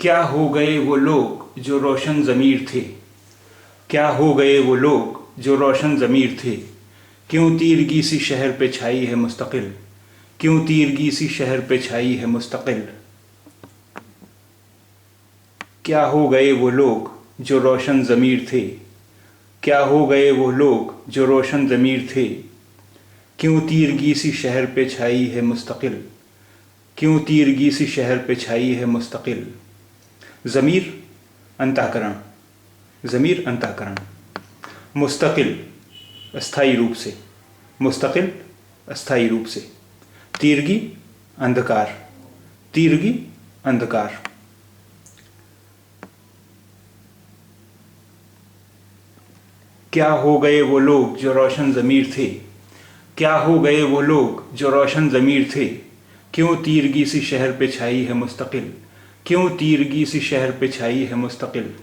क्या हो गए वो लोग जो रोशन ज़मीर थे। क्या हो गए वो लोग जो रोशन ज़मीर थे। क्यों तीरगी सी शहर पे छाई है मुस्तकिल। क्यों तीरगी सी शहर पे छाई है मुस्तकिल। क्या हो गए वो लोग जो रोशन ज़मीर थे। क्या हो गए वो लोग जो रोशन ज़मीर थे। क्यों तीरगी सी शहर पे छाई है मुस्तकिल। क्यों तीरगी सी शहर पे छाई है मुस्तकिल। ज़मीर अंतःकरण। ज़मीर अंतःकरण। मुस्तकिल अस्थायी रूप से। मुस्तकिल अस्थायी रूप से। तीरगी अंधकार। तीरगी अंधकार। क्या हो गए वो लोग जो रोशन ज़मीर थे। क्या हो गए वो लोग जो रोशन ज़मीर थे। क्यों तीरगी सी शहर पे छाई है मुस्तकिल। क्यों तीरगी सी शहर पे छाई है मुस्तकिल।